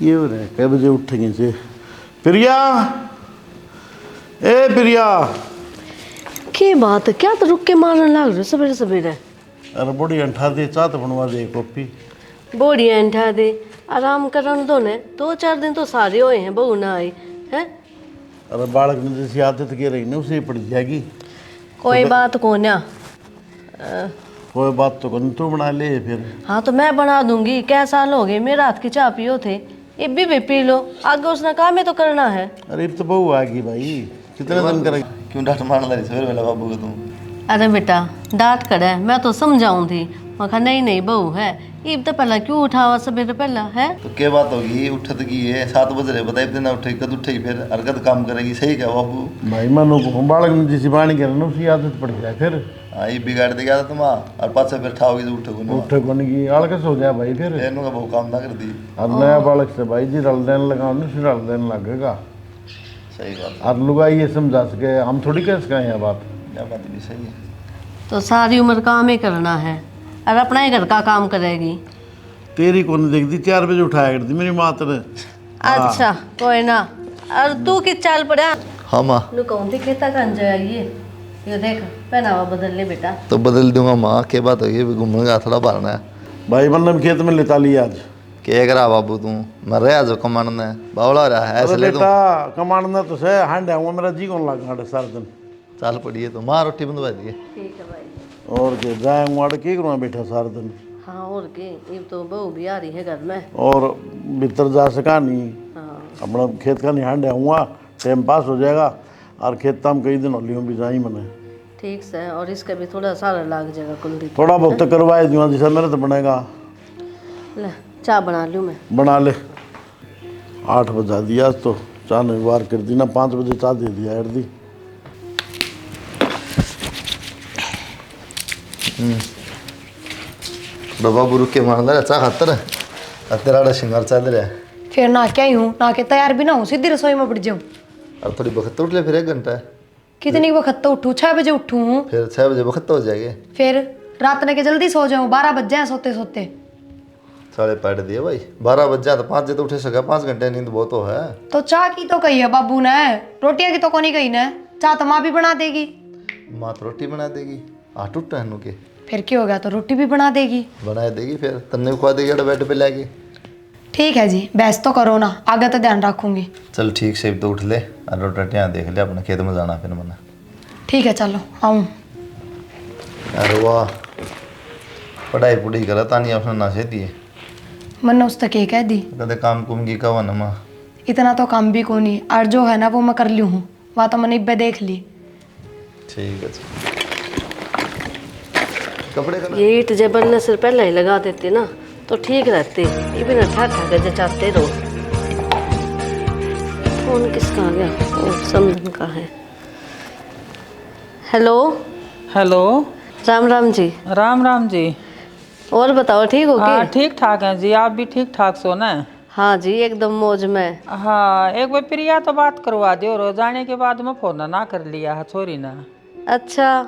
ये हो रहा है कै बजे उठेंगे से? प्रिया, ए प्रिया। की बात है, क्या तो रुक के मारने लग रहे सवेरे सवेरे? अरे बड़ी अंठा दे, चाह तो बनवा दे कॉपी। बोड़िया अंठा दे, आराम करन दो ने। 2-4 दिन तो सारे हुए हैं, बहू ना आई है। अरे बालक ने जैसी आदत के रही ना उसे पड़ जाएगी। कोई बात को ना। कोई बात तो कौन, तू बना ले फिर। हाँ तो मैं बना दूंगी। क्या साल हो गए मेरे हाथ की चाय पियो थे, ये भी पी लो। आगे उसने काम ही तो करना है। अरे अब तो बहू आ गई भाई, कितने दिन करेगी? क्यों डांट मारना रही सवेरे वाला बाबू को तुम? अरे बेटा डांट कर है, मैं तो समझाऊं थी। मैं कहा नहीं नहीं बहू है, ये तो पहला क्यों उठावा सवेरे पहला है। तो क्या बात होगी, उठत की है 7 बज रहे, बताइए इतना उठेगी कद उठेगी, फिर हरकत काम करेगी, सही क्या बाबू? भाई मानो को बालक ने जैसी बाणी करे ना उसी आदत पड़ जाए फिर। हाँ ये बिगाड़ देगा तुम, और पाछा फिर ठाओगी तो उठोगे ना। उठे कौन की आलकस हो जाए भाई फिर। एनों का बहु काम ना कर दी। अब नया बालक से भाई जी रल देने लगा उन्हें रल देने लगेगा। सही बात और लुगाई ये समझा सके, हम थोड़ी कह सकें यह बात। है, बात भी सही है। तो सारी उम्र काम ही करना है और अपना ही घर का काम करेगी। तेरी कौन देखती, 4 बजे उठाया करती मेरी माँ ने। अच्छा कोई ना। और तू किस चाल पड़ा? हाँ माँ। नु कौन थी खेता कर जाइए, ये देख पहनावा बदल ले बेटा। तो बदल दूंगा माँ, क्या बात होगी, घूमने का थोड़ा भरना है। भाई मतलब खेत में लेता लिया आज। क्या करा बाबू तू, मैं रहा जो कमान ने बावला रहा है ऐसे ले तू। बेटा कमाना तो से हांड है, मेरा जी कौन लगा सारा दिन। चाल पड़ी है तो माँ रोटी बंदवा दिए। ठीक है भाई। और के जाऊँ आड़ के करूँ बैठा सारा दिन। हाँ और के, ये तो बहू भी आ रही है घर में। और भीतर जा सका नहीं। हाँ अपना खेत का नहीं हांड है हुआ, टाइम पास हो जाएगा। और खेत तम कई दिन होली हूँ भी जाई मैंने। ठीक से, और इसका भी थोड़ा सारा लाग जाएगा कुलदीप। थोड़ा बहुत तो करवाए दूँगा, जैसा मेरा तो बनेगा। ले चाय बना लूँ मैं। बना ले। 8 बजा दिया तो चाह ने वार कर दी ना, 5 बजे चाह दे दिया यार दी। बाबू रुक के मान रहा चाह खातर है, तेरा श्रृंगार चल रहा है। फिर ना क्या ही हूँ, ना के तैयार भी ना हूँ, सीधी रसोई में बढ़ जाऊँ। और थोड़ी बखत उठ ले, फिर 1 घंटा है। कितनी वक्त तो उठूँ? 6 बजे उठूँ। फिर 6 बजे बखत हो जाएगी। फिर रात ने के जल्दी सो जाऊँ, 12 बज जाए सोते सोते। साढ़े पैट दिए भाई, 12 बज जाए तो 5 बजे तो उठे सका, 5 घंटे नींद बहुत तो है। तो चाह की तो कही है बाबू ने, रोटियां की तो कोनी कही ने। चाह तो माँ भी बना देगी। माँ तो रोटी बना देगी, आट उठ रहनू के फिर क्या हो गया, तो रोटी भी बना देगी। बना देगी, फिर तन्ने खुआ देगी बेड पे लाके। ठीक है जी, बहस तो करो ना, आगे तो ध्यान रखूंगी। चल ठीक से तो उठ ले और रोटियाँ देख ले, अपने खेत में जाना फिर मैंने। ठीक है चलो आऊँ। अरे वाह, पढ़ाई पुढ़ाई करा तानी अपने नाशे दिए। मैंने उस तक ये कह दी, कदे काम कुम की कहा ना माँ। इतना तो काम भी कोनी, और जो है ना वो मैं कर ली हूँ, वहाँ तो मैंने इब्बे देख ली। ठीक है जी। कपड़े का ये ईट जब बनने से पहले ही लगा देते ना तो ठीक रहते। ये भी ना ठा ठा के जचाते रहो। फोन किसका आ गया? ओ समधन का है। हेलो। हेलो। राम राम जी। राम राम जी। और बताओ ठीक हो हाँ क्या? ठीक ठाक हैं जी, आप भी ठीक ठाक सो ना? हाँ जी एकदम मौज में। हाँ एक बार प्रिया तो बात करवा दो, रो जाने के बाद में फोन ना कर लिया है छोरी ना। अच्छा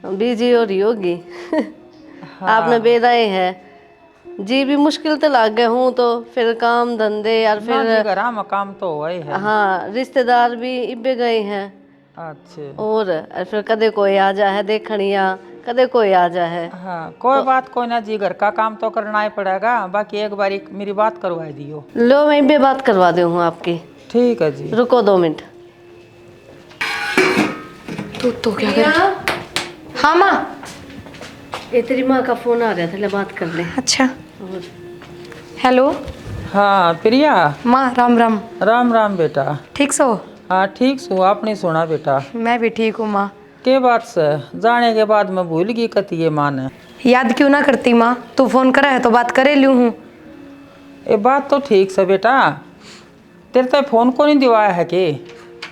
बिजी हो रही होगी। आपने बेदाए है जी, भी मुश्किल तो लग गए हूँ तो फिर काम धंधे और फिर घर में काम तो हुआ ही है। हाँ रिश्तेदार भी इब्बे गए हैं। अच्छा। और फिर कदे कोई आ जा है देखनिया, कदे कोई आ जा है। हाँ कोई बात कोई ना जी, घर का काम तो करना ही पड़ेगा। बाकी एक बार मेरी बात करवा दियो। लो मैं इब्बे बात करवा दे हूँ आपकी। ठीक है जी। रुको 2 मिनट। तो क्या कर? हाँ माँ। ये तेरी माँ का फोन आ रहा था, ले बात कर ले। अच्छा हेलो। हाँ प्रिया। माँ राम राम। राम राम बेटा। ठीक सो? हाँ ठीक सो, आपने सुना बेटा? मैं भी ठीक हूँ माँ। के बात से जाने के बाद मैं भूल गई कती ये माँ ने। याद क्यों ना करती माँ, तू फोन करा है तो बात करे लूँ हूँ। ये बात तो ठीक से बेटा, तेरे तो फोन को नहीं दिवाया है कि?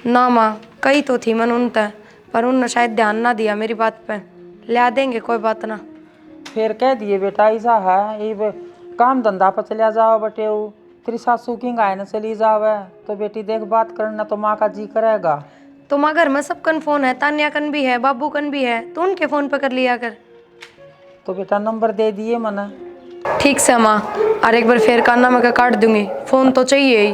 ना माँ कही तो थी मन उनते, पर उनने शायद ध्यान ना दिया मेरी बात पे। ले देंगे कोई बात ना। फिर कह दिए बेटा ऐसा है, ये काम धंधा पर चलिया जाओ बटे, तेरी सासू की गाय न चली जावे तो बेटी देख बात करना तो माँ का जी करेगा। तो माँ घर में सबकन फोन है, तान्या कन भी है, बाबू कन भी है, तो उनके फोन पे कर लिया कर। तो बेटा नंबर दे दिए मैंने, ठीक से माँ, और एक बार फिर काना मैं काट दूंगी, फोन तो चाहिए ही।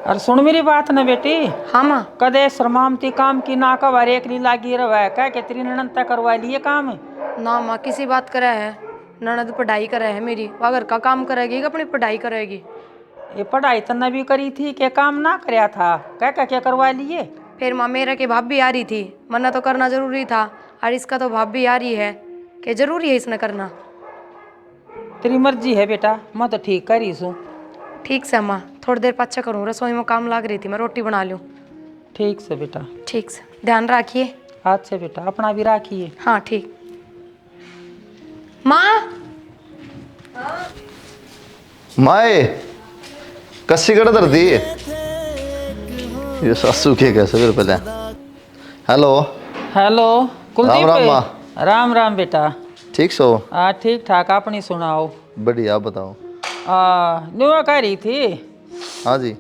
और सुन मेरी बात ना बेटी, हाँ माँ। कदे शर्मामती काम की ना कवर एक नहीं लागी रवा क्या के तेरी ननद तक करवा लिए काम। ना माँ किसी बात करे है, ननद पढ़ाई करे है मेरी, वो घर का काम करेगी कि अपनी पढ़ाई करेगी। ये पढ़ाई तो न भी करी थी के काम ना कराया था क्या करवा लिए। फिर माँ मेरा की भाभी आ रही थी, मना तो करना जरूरी था, और इसका तो भाभी आ रही है कि जरूरी है इसने करना। तेरी मर्जी है बेटा, मैं तो ठीक करी सू। ठीक से माँ, थोड़ी देर पाछा करूँ, रसोई में काम लग रही थी, मैं रोटी बना लूँ। ठीक से बेटा। ठीक से, ध्यान रखिए। हाथ से बेटा अपना भी राखिए। हाँ ठीक। माँ माए कस्सी कड़ दर्दी ये सासू के कैसे फिर पहले। Hello hello Kuldeep. राम राम माँ। राम राम बेटा। ठीक सो। ठीक ठाक, अपनी सुनाओ। बढ़िया, आप बताओ। न्यूआ कह रही थी। हाँ जी।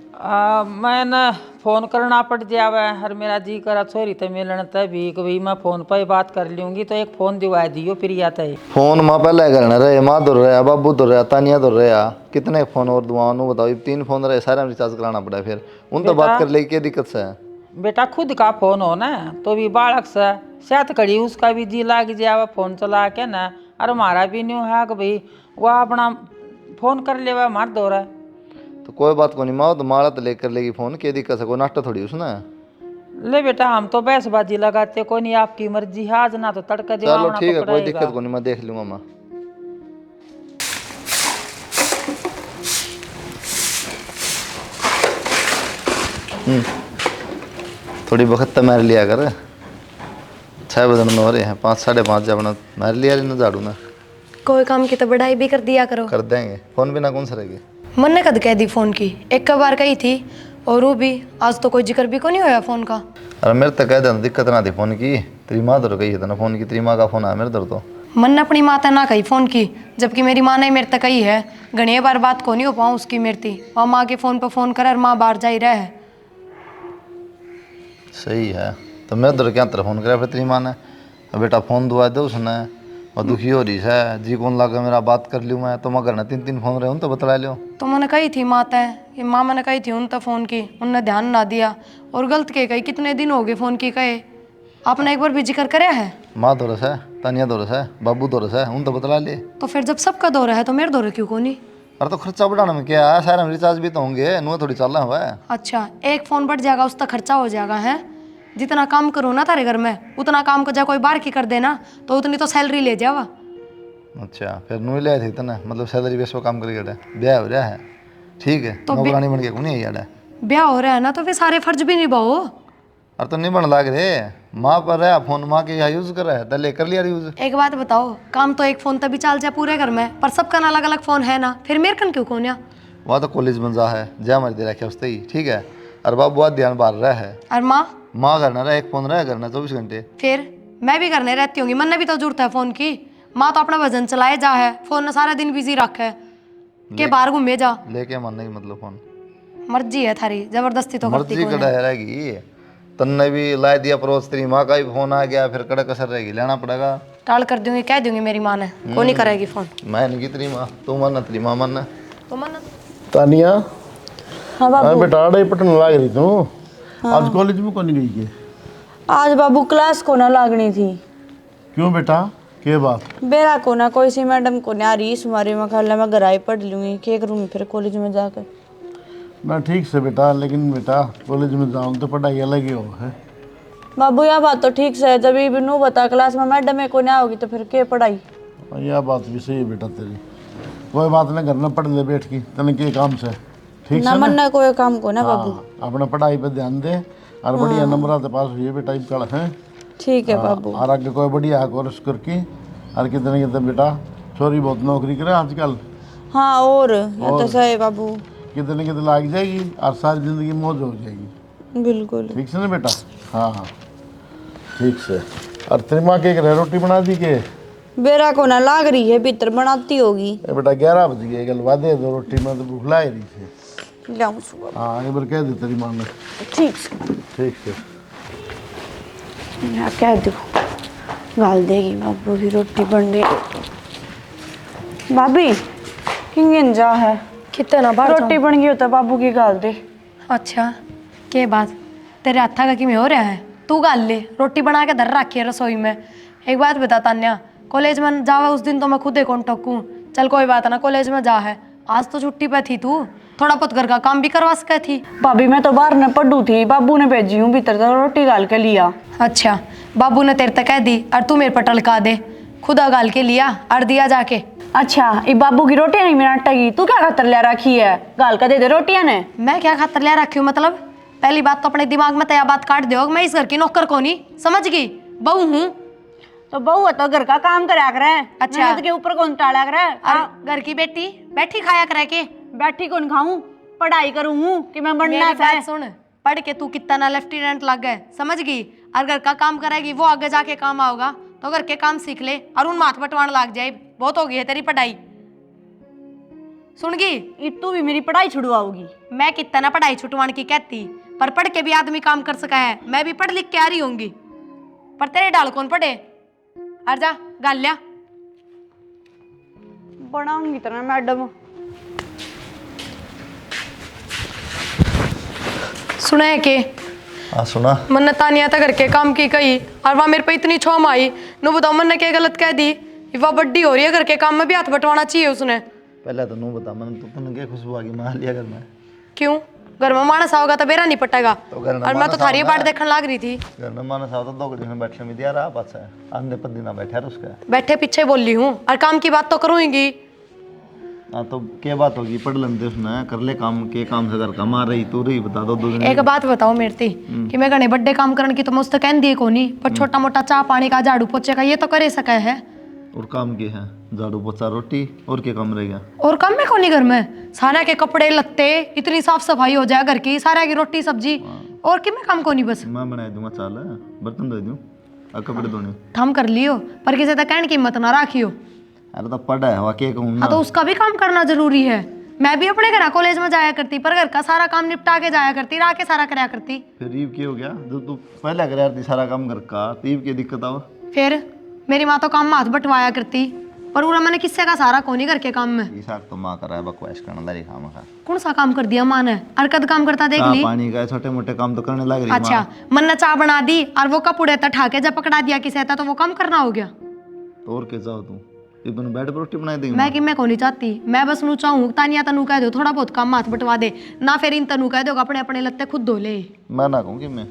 मैं न फोन करना पड़ जावे, हर मेरा जी करा छोरी तो मिलन तभी कभी मैं फोन पर ही बात कर लूँगी, तो एक फ़ोन दिवा दियो प्रिया तय। फोन माँ पहले करना रहे, माँ धुर रहा, बाबू धुर रहा, तानिया धुर रहा, कितने फ़ोन और दुआ बताओ। 3 फ़ोन रहे, सारे रिचार्ज कराना पड़ा, फिर उन तो बात कर लेगी, क्या दिक्कत से है। बेटा खुद का फ़ोन हो ना तो भी बालक से साथ कड़ी उसका भी जी लाग जावे फ़ोन चला के ना, और हमारा भी न्यू है कि भाई वह अपना फ़ोन कर लेवा मार दो रहा। तो कोई बात को नहीं माँ, तो मारा तो लेकर लेगी फ़ोन, क्या दिक्कत है, कोई नाश्ता थोड़ी उसने। ले बेटा हम तो बहसबाजी लगाते कोई नहीं, आपकी मर्जी है, आज ना तो तड़का चलो दिवाना ठीक है, तो कोई पड़ेगा। दिक्कत को नहीं, मैं देख लूँगा माँ। थोड़ी वक्त मार लिया कर, 6 बजे में हो रहे हैं, 5 साढ़े 5 अपना मार लिया ना झाड़ू ना। कोई काम की तो बढ़ाई भी कर दिया करो। कर देंगे, फ़ोन बिना कौन सा रहेगी। मन ने कद कह दी फ़ोन की, एक बार कही थी, और वो भी आज तो कोई जिक्र भी को नहीं होया फ़ोन का। अरे मेरे तक कह देना, दिक्कत ना थी फ़ोन की, तेरी माँ दर कही है ना फ़ोन की, तेरी माँ का फ़ोन आया मेरे दर तो। मन ने अपनी माँ ना कही फ़ोन की, जबकि मेरी माँ ने मेरे तक कही है, घनी बार बात को नहीं हो पाऊँ उसकी मेरी थी, और माँ के फ़ोन पर फ़ोन कर और माँ बाहर जा ही रहे है। सही है, तो मेरे दर क्या तरह फ़ोन कराया फिर तेरी माँ ने। बेटा फ़ोन दुआ दे उसने, और दुखी हो रही है, जी कौन लगा मेरा बात कर लूँ मैं, तो मैं घर 3 फ़ोन रहे उन तो बतला लो। तो मैंने कही थी माँ तय, ये माँ मैंने कही थी उन तक फ़ोन की, उनने ध्यान ना दिया, और गलत के कही, कितने दिन हो गए फ़ोन की कहे, आपने एक बार भी जिक्र कराया है। माँ दोरस है, तानिया दोरस है, बाबू दोरस है, उन तो बतला ले। तो फिर जब सबका दौरा है तो मेरे दौरे क्यों को नहीं। अरे तो खर्चा बढ़ाने में क्या है, सारे में रिचार्ज भी तो होंगे, नुआ थोड़ी चल रहा हुआ है। अच्छा, एक फ़ोन बढ़ जाएगा उस तक खर्चा हो जाएगा है। जितना काम करो ना तारे घर में, उतना काम को जाए कोई बाहर की कर देना, तो उतनी तो सैलरी ले जावा। अच्छा, फिर नुई ले थी इतना, मतलब सैलरी बेस पर काम करेगा, ब्याह हो रहा है, ठीक है, तो नौकरानी बन के को नहीं यार। ब्याह हो रहा है ना, तो फिर सारे फर्ज भी निभाओ। अरे तो नहीं बन लाग रहे, माँ पर रहा फ़ोन, माँ के यहाँ यूज़ कर रहा है, दले कर लिया यूज़। एक बात बताओ, काम तो एक फ़ोन तभी चल जाए पूरे घर में, पर सबका अलग अलग फ़ोन है ना, फिर मेरे कन क्यों कोन्या। वहाँ तो कॉलेज में जा है, जा हमारी दे रखे उससे ही, ठीक है। और बाबू बहुत ध्यान बार रहा है, और माँ करना रहा, एक फ़ोन रहा करना 24 घंटे। फिर मैं भी करने रहती होंगी, मन ने भी तो जरूरत है फ़ोन की। माँ तो अपना वजन चलाए जा है, फ़ोन ने सारा दिन बिजी रखा है कि बाहर घूमे जा। लेके मन नहीं, मतलब फ़ोन मर्जी है थारी, जबरदस्ती तो करती मर्जी कोई कड़ा नहीं। है रहेगी। तन्ने भी ला दिया परोस, तेरी माँ का भी फ़ोन आ गया, फिर कड़क असर रहेगी, लेना पड़ेगा। टाल कर दूंगी, कह दूंगी मेरी माँ ने, को नहीं करेगी फ़ोन। मैं नहीं की तेरी माँ, तू मानना तेरी माँ मानना। तो मन तानिया, हाँ बाबू। बेटा आड़े पटन लाग रही तू, आज कॉलेज में कौन गई के। आज बाबू क्लास को ना लागनी थी। क्यों बेटा, के बात। बेरा को ना कोई सी मैडम को ना रही सुमारी में खाला, मैं घर आई पढ़ लूँगी, क्या करूँगी फिर कॉलेज में जाकर। ना ठीक से बेटा, लेकिन बेटा कॉलेज में जाऊँ तो पढ़ाई अलग ही हो है। बाबू यह बात तो ठीक से है, जब भी नू बता क्लास में मैडम को ना होगी तो फिर क्या पढ़ाई। यह बात भी सही है बेटा तेरी, कोई बात नहीं, घर में पढ़ ले बैठ की, तने के काम से ठीक ना से मन ना। ना कोई काम को ना बाबू। अपना पढ़ाई पे ध्यान दे, और बढ़िया नंबर आते पास हुई बेटा इस कल है। ठीक है बाबू। और आगे कोई बढ़िया कोर्स करके, और कितने कितने बेटा छोरी बहुत नौकरी करे आजकल। हाँ और ये तो सही है बाबू। कितने कितने लाग जाएगी, और सारी जिंदगी मौज हो जाएगी। बिल्कुल ठीक से ना बेटा। हाँ हाँ ठीक से। और तेरी माँ के घर रोटी बना दी के। बेरा को ना लाग रही है, भीतर बनाती होगी। बेटा 11 बज गए, कल वादे दो रोटी में तो भूख ला ही रही थी। लाऊं सुबह। हाँ एक बार कह दे तेरी माँ ने। ठीक से ठीक से। मैं कह दूँ, गाल देगी बाबू की रोटी बन रही। भाभी किंग जा है कितने ना बाहर रोटी बन गई होता बाबू की गाल दे। अच्छा के बात तेरे हत्था का किमें हो रहा है? तू गाल ले, रोटी बना के धर रखी है रसोई में। एक बात बता तान्या, कॉलेज में जावा उस दिन तो मैं खुद ही कौन टोकूं। चल कोई बात ना, कॉलेज में जा है, आज तो छुट्टी पे थी तू, थोड़ा बहुत घर का काम भी करवा सके थी। भाभी मैं तो बाहर न पढ़ू थी, बाबू ने भेजी हूँ भीतर तो रोटी गाल के लिया। अच्छा बाबू ने तेरे तक कह दी और तू मेरे पर टलका दे, खुदा गाल के लिया और दिया जाके। अच्छा ये बाबू की रोटियां नहीं मेरा आटा की, तू क्या खातर ले रखी है? गाल का दे दे रोटियां ने। मैं क्या खातर ले रखी हूँ मतलब? पहली बात तो अपने दिमाग में तया बात काट दो, मैं इस घर की नौकर को नहीं, समझ गई? बहू हूँ तो बहू है तो घर का काम करया करे। अच्छा। मेहनत के ऊपर कौन टाड़ा करे? और घर की बेटी बैठी खाया करे के बैठी कौन खाऊं, पढ़ाई करूँ कि मैं बनना मेरी है? बात सुन, पढ़ के तू कितना ना लेफ्टिनेंट लग गए, समझ गई? और घर का काम करेगी वो आगे जाके काम आओगा, तो घर के काम सीख ले और उन माथ बटवान लग जाए, बहुत हो गई है तेरी पढ़ाई। सुन गई? तू भी मेरी पढ़ाई छुड़वाओगी? मैं कितना ना पढ़ाई छुटवान की कहती, पर पढ़ के भी आदमी काम कर सका है। मैं भी पढ़ लिख के आ रही होंगी, पर तेरे डाल कौन पढ़े? आ जा गाल लिया बनाऊंगी तरह मैडम। सुना है के हाँ सुना। मन तानिया था घर के काम की कही और वह मेरे पे इतनी छोम आई, नु बताओ मन ने क्या गलत कह दी? वह बड्डी हो रही है, घर के काम में भी हाथ बटवाना चाहिए उसने। पहले तो नू बता, मैंने तो तुमने क्या खुशबू आ गई मान लिया घर में? क्यों? घर में मानस आओगा तो बेरा नहीं पटेगा। तो घर में और मैं तो मानस थारी आओगा। बाट देखने लग रही थी। घर में मानस आओ तो 2 घड़ी में बैठने में दिया रहा पास है, आंधे पद्दी ना बैठा रहा उसका। बैठे पीछे बोल रही हूँ और काम की बात तो करूँगी। हाँ तो क्या बात होगी, पढ़ लेते उसने, कर ले काम, के काम से घर का मार रही तू रही बता दो 2 दिन। एक बात बताओ मेरे ती कि मैं घने बड्डे काम करने की तो मुझसे कह दिए को नहीं, पर छोटा मोटा चाय पानी का झाड़ू पोछे का ये तो करे सका है। और काम के है झाड़ू पोछा रोटी, और क्या काम रह गया? और काम में कौन घर में सारा के कपड़े लत्ते इतनी साफ सफाई हो जाए घर की, सारा की रोटी सब्जी, और कि मैं काम को नहीं बस मैं बना दूंगा चाल, बर्तन धो दूँ और कपड़े धोने। थम कर लियो, पर किसी तक कहने की हिम्मत ना रखियो। अरे तो पढ़ा है वाकई कहूँ हाँ तो ना। उसका भी काम करना जरूरी है। मैं भी अपने घर कॉलेज में जाया करती, पर घर का सारा काम निपटा के जाया करती, रह के सारा कराया करती। फिर रीव क्या हो गया, जो तू पहले कर रही सारा काम घर का, तीव की दिक्कत आओ? फिर मेरी माँ तो काम में हाथ बटवाया करती, पर उरा मैंने किससे का सारा कोनी घर के काम में। ईसाक तो माँ कर रहा है बकवास करना लारी खामा खा। कौन सा काम कर दिया माँ ने? और कद काम करता देख ली। पानी का छोटे मोटे काम तो करने लग रही है अच्छा मन ने चाय बना दी और वो कपूड़े तक ठाके जब पकड़ा दिया किसी था तो वो काम करना हो गया। तो और क्या चाहो तू, इबन बेड पर रोटी बनाई देगी? मैं कि मैं को नहीं चाहती, मैं बस नू चाहूँ तानिया तनु कह दो थोड़ा बहुत काम हाथ बटवा दे ना, फिर इन तनु कह दो अपने अपने लत्ते खुद धो ले। मैं ना कहूँगी मैं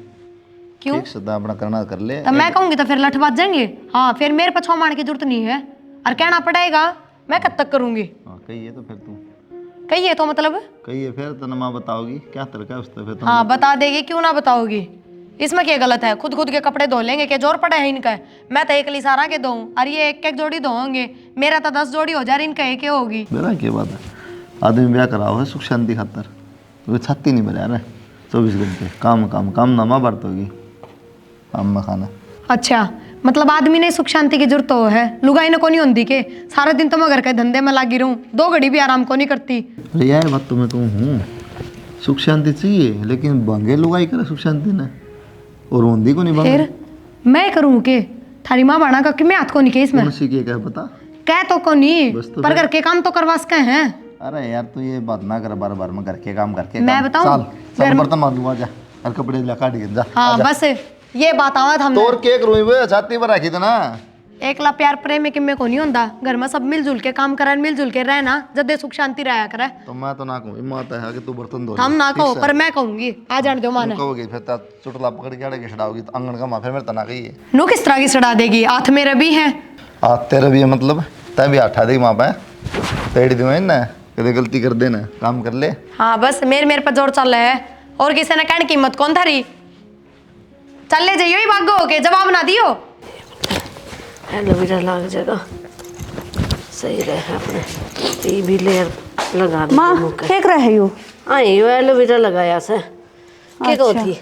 क्यों? ठीक सदा अपना करना कर ले। तब मैं कहूंगी तो फिर लठ बाज जाएंगे। हाँ फिर मेरे पर छो मारने की जरूरत नहीं है और कहना पड़ेगा, मैं कब तक करूंगी? हाँ कही है तो फिर तू कहिए तो मतलब कही है फिर तो माँ बताओगी क्या तरका उस फिर तो। हाँ बता देगी, क्यों ना बताओगी? इसमें क्या गलत है? खुद खुद के कपड़े धो लेंगे, क्या जोर पड़ा है इनका? मैं तो एक ली सारा के धोऊं और ये एक एक जोड़ी धोएंगे, मेरा तो 10 जोड़ी हो जाए, इनका एक होगी। मेरा क्या बात है, आदमी ब्याह कराओ है सुख शांति खातर, तो छाती नहीं भरा रहे 24 घंटे काम काम काम ना माँ बढ़त होगी काम में खाना। अच्छा मतलब आदमी ने सुख शांति की जरूरत हो है, लुगाई ने को नहीं होती के सारा दिन तो मैं घर के धंधे में लगी रहूं, 2 घड़ी भी आराम को नहीं करती। अरे यह बात तो मैं कहूँ सुख शांति चाहिए, लेकिन बंगे लुगाई करे सुख शांति ने और रोंदी को नहीं बंगे। फिर मैं करूँ के थारी माँ बना का कि मैं हाथ को नहीं के इसमें कौन सी क्या बता? कह तो को नहीं, बस तो पर फिर- घर के काम तो करवा सके हैं। अरे यार तू ये बात ना कर बार बार, में घर के काम करके मैं काम। बताऊं? चल घर सब में- बर्तन मार दूंगा जा और कपड़े ला काट के जा। हाँ बस ये बात आवा था तो और केक रोई वे छाती पर रखी थी ना। एकला प्यार प्रेम के में को नहीं होता, घर में सब मिलजुल के काम करे, मिलजुल के रहना, जदे सुख शांति रहा करे। तो मैं तो ना कहूँ माँ तो है कि तू बर्तन धो हम ना कहो पर मैं कहूंगी, आ जान दो माने। कहोगी फिर तो चुटला पकड़ के आड़े के छड़ाओगी तो अंगन का माँ फिर मेरे तो ना कही है। नो किस तरह की सड़ा देगी? हाथ मेरे भी हैं। आ तेरे भी है मतलब तय भी आठा देगी माँ पे तेड़ी दूँ ना, कदे गलती कर देना काम कर ले। हाँ बस मेरे पर जोर चल रहा है, और किसी ने कहने की हिम्मत कौन थारी? चल ले जाइयो ही भागो के जवाब ना दियो। एलोवेरा लग जाएगा, सही रहे अपने ये भी लेयर लगा दी माँ मुँह के। फेंक रहे हो आई यो एलोवेरा लगाया से के को थी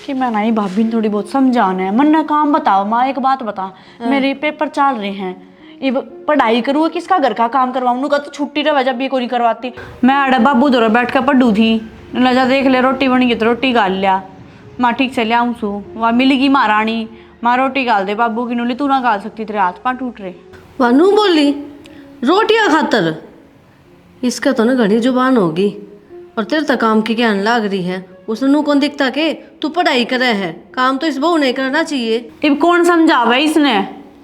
कि मैं नहीं भाभी ने थोड़ी बहुत समझाना है। मन ने काम बताओ माँ, एक बात बता, मेरे पेपर चल रहे हैं, ये पढ़ाई करूँ किसका घर का काम करवाऊँ? का तो छुट्टी रहा जब भी कोई नहीं करवाती। मैं अड़े बाबू दौरा बैठ कर पढ़ू थी, लजा देख ले रोटी बनी गई तो रोटी गाल लिया, माँ ठीक से लिया सू वहाँ मिलेगी महारानी, माँ रोटी गाल दे बाबू की नूली, तू ना गाल सकती, तेरे हाथ पाँव टूट रहे। वानू बोली रोटियां खातर इसका तो ना घनी जुबान होगी, और तेरे तक काम की क्या लाग रही है। उसने नू कौन दिखता के तू पढ़ाई करे है, काम तो इस बहू ने करना चाहिए। इब कौन समझावे इसने,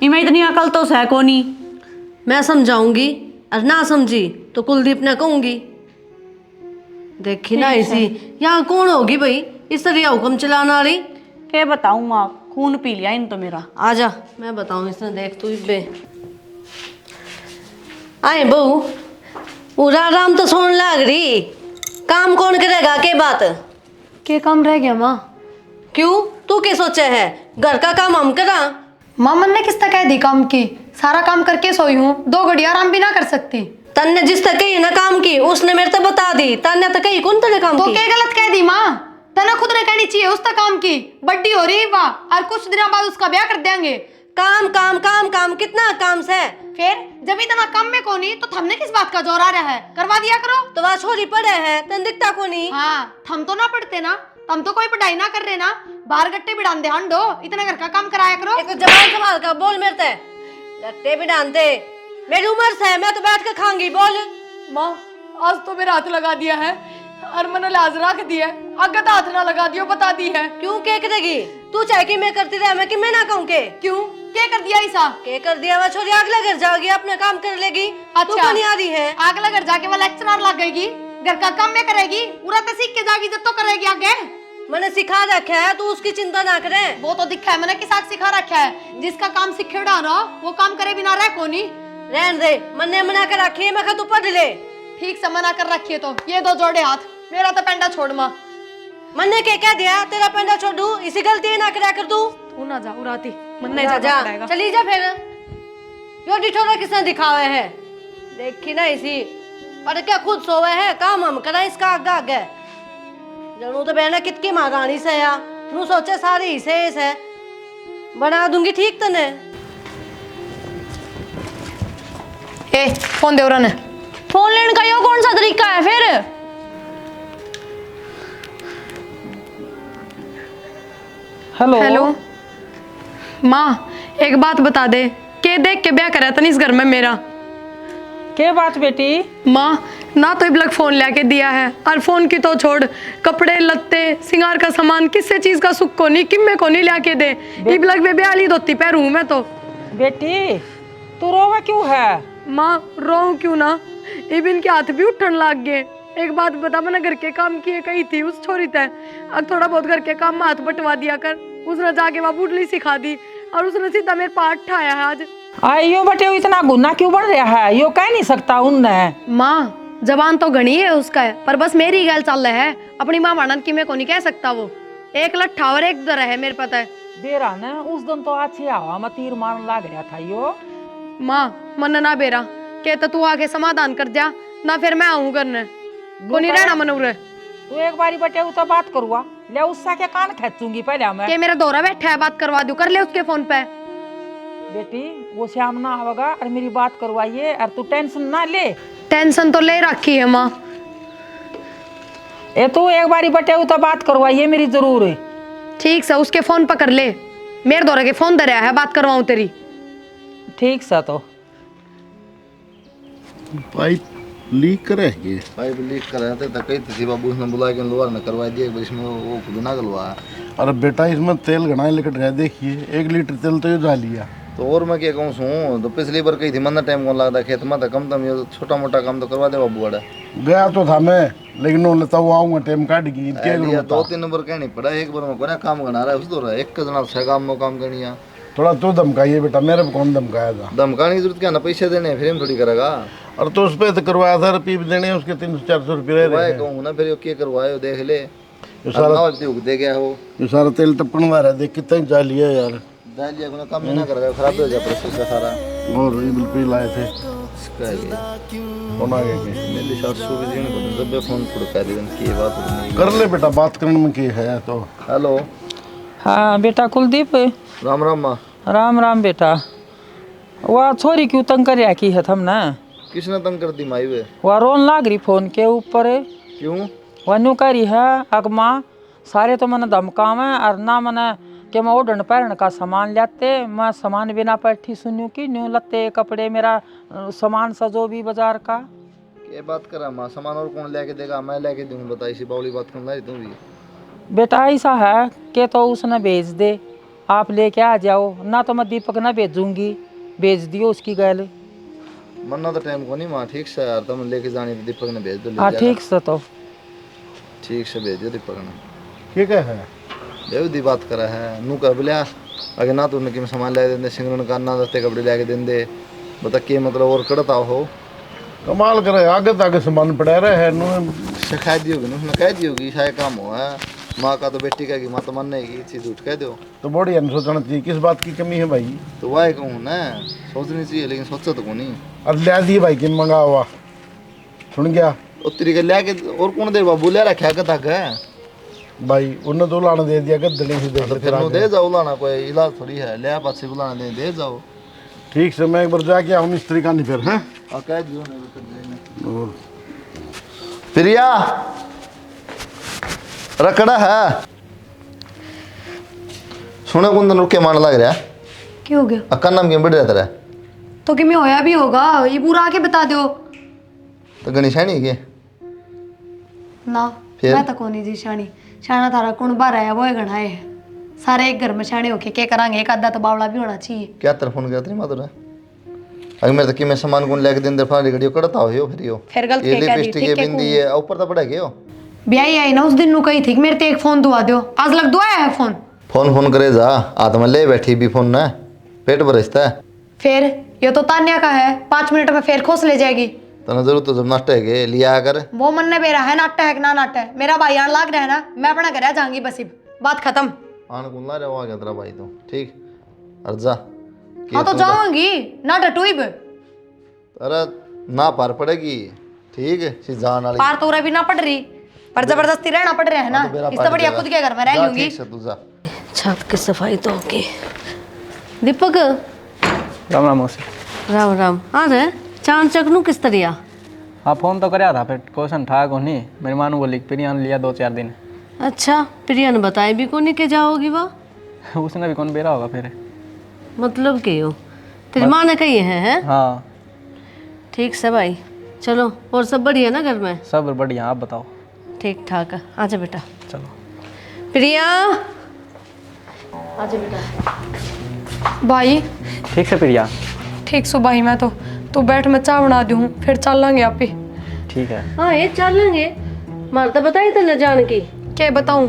इमें इतनी अकल तो है कोनी। मैं समझाऊंगी और ना समझी तो कुलदीप ने कहूंगी। देखी ना इसी यहाँ कौन होगी भाई इस तरह हुक्म चलाना आ रही। के बताऊं माँ, खून पी लिया इन तो मेरा। आजा मैं बताऊं इसने, देख तू इबे आए बहू पूरा आराम तो सोने लाग रही, काम कौन करेगा के बात। के काम रह गया माँ? क्यों तू क्या सोचा है, घर का काम हम करा। माँ मन ने किस तक कह दी काम की, सारा काम करके सोई हूँ, 2 घड़ी आराम भी ना कर सकती। तन्ने जिस तक कही ना काम की उसने मेरे तो बता दी, तन्ने तो कही कौन तेरे काम तो की। क्या गलत कह दी माँ? तना खुद ने कहनी चाहिए उस तक काम की, बड्डी हो रही वाह, और कुछ दिनों बाद उसका ब्याह कर देंगे। काम काम काम काम कितना काम से। फिर जब इतना काम में कोनी तो थमने किस बात का जोर आ रहा है, करवा दिया करो। तो वह छोरी पड़े है तन दिखता को नहीं। हाँ थम तो ना पढ़ते ना, तुम तो कोई पढ़ाई ना कर रहे ना, बाहर गट्टे भी डाल दे हंडो, इतना घर का काम कराया करो। एक जबान संभाल कर बोल मेरे ते, गट्टे भी डालते मेरी उम्र से, मैं तो बैठ कर खाऊंगी। बोल माँ आज तो मेरा हाथ लगा दिया है और मैंने लाज रख दिया, अगर तो हाथ ना लगा दियो बता दी है। क्यों के करेगी तू, चाहे कि मैं करती रहे मैं कि मैं ना कहूँ के। क्यों क्या कर दिया ऐसा? के कर दिया वह छोरी अगले घर जाओगी अपना काम कर लेगी। तू अच्छा नहीं आ रही है, अगला घर जाके वो लेक्चरर लगेगी, घर का काम में करेगी, पूरा तो सीख के जागी जब तो करेगी आगे। मैंने सिखा रखा है, तू उसकी चिंता ना करे। वो तो दिखा है मैंने किसा सिखा रखा है, जिसका काम सीखे ना वो काम करे बिना रह कोनी। रहन दे, मैंने मना कर रखी है, मैं कहा तू पढ़ ले। ठीक से मना कर रखी है तो ये 2 जोड़े हाथ, मेरा तो पेंडा छोड़ माँ। मैंने क्या कह दिया तेरा पेंडा छोड़ दूं, इसी गलती ना करा कर तू। तू ना जा उराती, मन जा नहीं जा पड़ेगा। चली जा फिर। यो डिठोरा किसने दिखावे है, देखी ना इसी पर क्या खुद सोवे है, काम हम करा इसका आगे आगे। जनू तो बहना कितकी महारानी से या तू सोचे सारी हिस्से है, बना दूंगी ठीक तने। ए फोन दे उराने। फोन लेने का यो कौन सा तरीका है फिर? हेलो हेलो माँ एक बात बता दे, के देख के ब्याह करा था इस घर में मेरा। के बात बेटी? माँ ना तो इबलक फोन लेके दिया है, और फोन की तो छोड़, कपड़े लत्ते सिंगार का सामान किसी चीज का सुख को नहीं किम्मे को नहीं लाके दे। इबलक में ब्याह ली धोती पैरू मैं तो। बेटी तू रोवा क्यों है? माँ रो क्यों ना, इब इनके हाथ भी उठन लाग गए। एक बात बता, मैंने घर के काम किए कही थी उस छोरी तय, अब थोड़ा बहुत घर के काम में हाथ बटवा दिया कर। उसने जाके वहाँ बुडली सिखा दी और उसने सीधा मेरे पाठ ठाया है आज। यो बटे इतना गुना क्यों बन रहा है, यो कह नहीं सकता उनने। माँ जबान तो घनी है उसका है, पर बस मेरी गैल चल रहा है, अपनी माँ मानन की मैं को नहीं कह सकता। वो एक लट्ठा और एक दर है मेरे पता है। बेरा ने उस दिन तो अच्छी हवा में तीर मारने लग रहा था यो। माँ मन ना बेरा कहता तू आके समाधान कर जा ना, फिर मैं आऊँ करने को नहीं रहना मनोरे। तू एक बारी बटे तो बात करुआ ले, उससे क्या कान खेचूंगी पहले मैं। के मेरा दौरा बैठा है, बात करवा दूं, कर ले उसके फोन पे। बेटी वो श्याम ना आवेगा और मेरी बात करवाइए, और तू टेंशन ना ले। टेंशन तो ले रखी है माँ। ए तू एक बारी बटे तो बात करवाइए मेरी जरूर है। ठीक से उसके फोन पर कर ले, मेरे दौरे के फोन दरिया है, बात करवाऊं तेरी। ठीक सा तो पाइप लीक करे ये। पाइप लीक कर रहे थे तो कही थी बाबू उसने बुला के लोअर ने करवा दिया, इसमें वो खुद ना गलवाया। अरे बेटा इसमें तेल घना लिकट रहा है, देखिए 1 लीटर तेल तो ये जा लिया। तो और मैं क्या कहूँ सूँ, तो पिछली बार कही थी मन टाइम कौन लगता खेत में, तो कम तम ये छोटा मोटा काम तो करवा दे बाबू अड़ा। गया तो था मैं, लेकिन वो लेता वो आऊंगा टाइम काट गई क्या करूं। 2-3 नंबर कहनी पड़ा, एक बार में कोना काम गना रहा है उस दो रहा एक जना छह काम में काम करनी है। थोड़ा तो धमकाइए बेटा, मेरे को कौन धमकाया था। धमकाने की जरूरत क्या ना, पैसे देने फिर हम थोड़ी करेगा। और तो उस पे तो करवाया था, पीप देने उसके 300-400 रुपये रह रहे हैं। कहूँ ना फिर क्या करवाए देख ले, ये सारा दे गया हो, ये सारा तेल टपकन वाला है, देख कितना जा लिया यार। डालिए अपना काम ना करेगा, खराब हो जाए प्रोसेस का सारा। और ये बिल्कुल लाए थे इसका ये कौन आ गए मेरी सासू भी जी ने जब मैं फोन पड़ कर दी की बात नहीं कर ले बेटा, बात करने में क्या है। तो हेलो हाँ बेटा कुलदीप। राम राम माँ। राम राम बेटा। वह छोरी क्यों तंग कर की है थम ना? किसने तंग कर दी माई वे? वह रोन लाग रही फोन के ऊपर। क्यों? वह न्यू करी है अगमा सारे तो मैंने धमकावे और ना मैंने कि मैं ओढ़न पैरन का सामान लाते, मैं सामान बिना बैठी सुनूँ कि न्यू लत्ते कपड़े मेरा सामान सजो भी बाजार का। ये बात करा माँ, सामान और कौन लेके देगा? मैं लेके दूंगा, बता इसी बावली बात करना है तू भी। बेटा ऐसा है कि तो उसने भेज दे, आप लेके आ जाओ ना, तो मैं दीपक ना भेजूंगी, भेज दियो उसकी गैल। मरना तो टाइम को नहीं माँ, ठीक से यार, तुम लेके जानी तो दीपक ने भेज दो, ले हाँ जाएगा। ठीक से, तो ठीक से भेज दियो दीपक ने। ठीक है बेवदी बात करा है, नू कह बोलिया अगर ना तूने कि सामान ले देंदे, सिंगरन का ना दस्ते कपड़े लेके देंदे, बता के मतलब और कड़ता हो। कमाल करे, आगे तक सामान पड़ा रहा है नु शिकायत दी होगी ना, उसने कह दी होगी शायद काम हुआ है, माँ का तो बेटी कहेगी, माँ तो मानने की चीज झूठ कह दो। तो बड़ी सोचना चाहिए किस बात की कमी है भाई। तो वह कहूँ ना, सोचनी चाहिए लेकिन सोचा तो को नहीं। और ले दिए भाई कि मंगा हुआ सुन गया और तरीके लेके और कौन दे बाबू ले रखा के तक है भाई, उन्हें तो लाना दे दिया गद्दले से देख तो ले फिर नु दे जाओ लाना, कोई इलाज थोड़ी है, ले पाछे बुलाना दे जाओ। ठीक से मैं एक बार जाके आऊँ मिस्त्री का नहीं फिर हैं। और कह दियो ना और प्रिया रखड़ा है सुने कुंदन रुके मान लग रहा है, क्यों हो गया? अक्का नाम क्यों बढ़ रहा तेरा? तो कि मैं होया भी होगा, ये पूरा आके बता दो तो गणेश है नहीं के ना। फिर? मैं तो कोनी जी शानी, शाना थारा कुण बार है वो घना है, सारे एक घर में शाने होके क्या करांगे, एक आधा तो बावला भी होना चाहिए। क्या तेरा फोन किया तेरी माँ तुने? अगर मेरे तो कि मैं सामान कौन लेके दिन फाड़ी घड़ियो कड़ता हो फिर गलत ये क्या कह दी, लिपस्टिक ठीक ये है बिंदी है ऊपर तो पड़ा गयो। ब्याही आई ना उस दिन नु कही थी कि मेरे ते एक फोन दुआ दो, आज लग दुआ है फोन। फोन करे जा, हाथ में ले बैठी भी फोन ना, पेट बरसता है। फिर ये तो तान्या का है, 5 मिनट में फिर खोस ले जाएगी। तना जरूर तो जब नाश्ता है लिया कर। वो मन ने बेरा है नाटा है कि ना नाटा है, मेरा भाई आने लाग रहा है ना, मैं अपना घर जाऊंगी बस, बात खत्म। आन कौन ला रहा गया तेरा भाई तो ठीक अर्जा। हाँ तो जाऊंगी ना टटुइब, अरे ना पार पड़ेगी ठीक है, सी जान वाली पार तो भी ना पड़ रही, पर जबरदस्ती रहना पड़ रहा है ना, इससे बढ़िया खुद के घर में रह लूंगी। ठीक से तू जा। छत की सफाई तो होगी। दीपक राम राम मौसी। राम राम। आ रहे चांद चकनू किस तरह? हाँ फ़ोन तो कराया था, फिर क्वेश्चन था को नहीं, मेरी माँ ने बोली पिरियान लिया 2-4 दिन। अच्छा, प्रिया ने बताया भी को नहीं के जाओगी वह? उसने भी कौन बेरा होगा फिर। मतलब के हो तेरी माँ ने कही है? हाँ ठीक से भाई, चलो और सब बढ़िया ना घर में? सब बढ़िया, आप बताओ। ठीक ठाक है, आजा बेटा। चलो प्रिया आजा बेटा। भाई ठीक से प्रिया। ठीक सो भाई, मैं तो तू बैठ, मैं चाय बना दूँ फिर चल लेंगे आप ही। ठीक है। हाँ ये चलेंगे, मार तो बताई तो न जान की। क्या बताऊँ,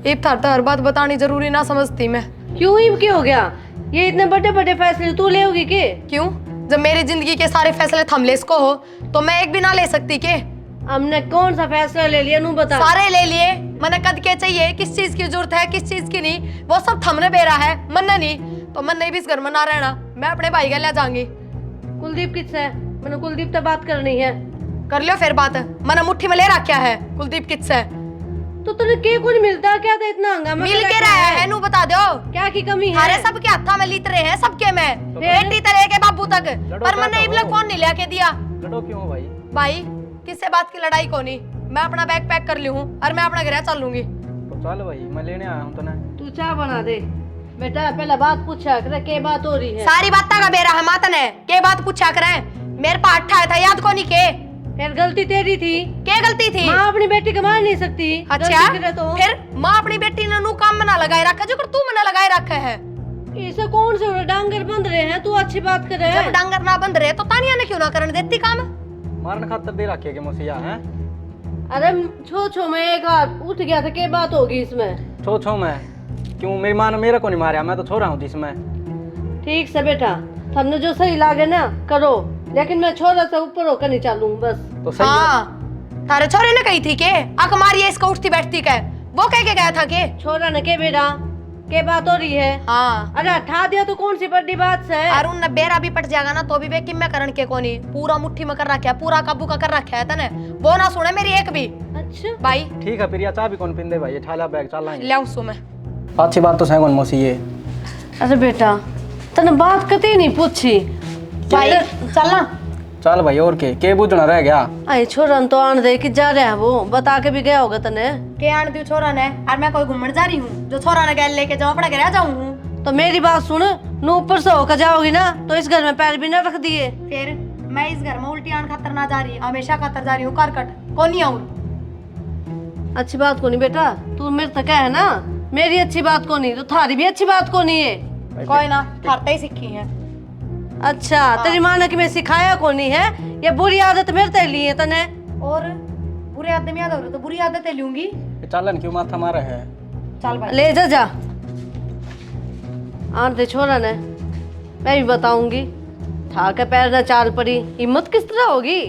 एक थार तो हर बात बतानी जरूरी ना समझती मैं। क्यों ही क्या हो गया? ये इतने बड़े बड़े फैसले तू ले होगी के? क्यों, जब मेरी जिंदगी के सारे फैसले थमले इसको हो तो मैं एक भी ना ले सकती के? हमने कौन सा फैसला ले लिया नू बता। सारे ले लिए, मैंने कद के चाहिए, किस चीज की जरूरत है किस चीज की नहीं, वो सब थमने बेरा है, मन नहीं तो मन नहीं भी इस घर में ना रहना, मैं अपने भाई का ले जाऊंगी। कुलदीप किससे है? मैंने कुलदीप से बात करनी है। कर लियो फिर बात, मैंने मुट्ठी में ले रखा है कुलदीप किससे। तो तुझे के कुछ मिलता क्या था इतना हंगामा? मिल के रहा है नू बता दो, क्या की कमी है? अरे सबके हाथा में लीत रहे हैं सबके में, बेटी तरह के बाबू तक, पर मैंने इबला कौन नहीं लेके दिया। लड़ो क्यों भाई? भाई किससे बात की लड़ाई को नहीं, मैं अपना बैग पैक कर ली हूँ और मैं अपना घर चल लूंगी। तो चल भाई, मैं लेने आया हूँ तो ना। तू चाय बना दे बेटा, पहले बात पूछा कर के बात हो रही है। सारी बात का बेरा है मातन है, के बात पूछा करे, मेरे पास अट्ठा था याद को नहीं के। फिर गलती तेरी थी। क्या गलती थी? माँ अपनी बेटी को मार नहीं सकती। अच्छा गलती करे तो फिर माँ अपनी बेटी ने नू काम में ना लगाए रखा जो कर तू में ना लगाए रखा है। इसे कौन से डांगर बंद रहे हैं? तू अच्छी बात कर रहे जब है। डांगर ना बंद रहे तो तानिया ने क्यों ना करने देती काम? मारने खातर दे रखी है मौसिया है। अरे छो छो में एक हाथ उठ गया था, क्या बात होगी इसमें? छो मैं क्यों, मेरी माँ ने मेरे को नहीं मारा, मैं तो छोड़ा हूँ इसमें। ठीक से बेटा, हमने जो सही लागे ना करो, लेकिन मैं छोरा से ऊपर होकर नहीं चलूं बस। तो सही है। हाँ तारे छोरे ने कही थी के अख मारिए इसको उठती बैठती के, वो कह के गया था के छोरा ने के बेटा के बात हो रही है। हाँ अरे हटा दिया तो कौन सी बड़ी बात है? अरुण ने बेरा भी पट जाएगा ना तो भी वे किम करण के कोनी, पूरा मुट्ठी में कर रखा है, पूरा काबू का कर रखा है तने, वो ना सुने मेरी एक भी। अच्छा भाई ठीक है प्रिया, चाय भी कौन पिंदे भाई, ठाला बैग चल लाएंगे। ले सो मैं। अच्छी बात तो सही कौन मौसी ये। अरे बेटा तने बात कती नहीं पूछी भाई चलना चल भाई, और के बुझना रह गया। आई छोरा तो आन दे कि जा रहा है, वो बता के भी गया होगा तने। के आन दियो छोरा ने, और मैं कोई घूमने जा रही हूँ जो छोरा ने गैल लेके जाऊँ अपना घर जाऊँ। तो मेरी बात सुन, नू ऊपर से होकर जाओगी ना तो इस घर में पैर भी ना रख दिए। फिर मैं इस घर में उल्टी आन खातर ना जा रही, हमेशा खातर जा रही हूँ करकट कौन नहीं आऊँ। अच्छी बात को नहीं बेटा, तू मेरे तक है ना, मेरी अच्छी बात को नहीं तो थारी भी अच्छी बात को नहीं है। कोई ना, खाते ही सीखी है। अच्छा तेरी माँ ने कि मैं सिखाया को नहीं है, ये बुरी आदत मेरे ते ली है तने। और बुरी आदत याद हो रही तो बुरी आदतें लूंगी। चालन क्यों माथा मारा है? चल भाई ले जा जा, आन दे छोरा ने, मैं भी बताऊंगी। था के पैर न चाल पड़ी, हिम्मत किस तरह होगी।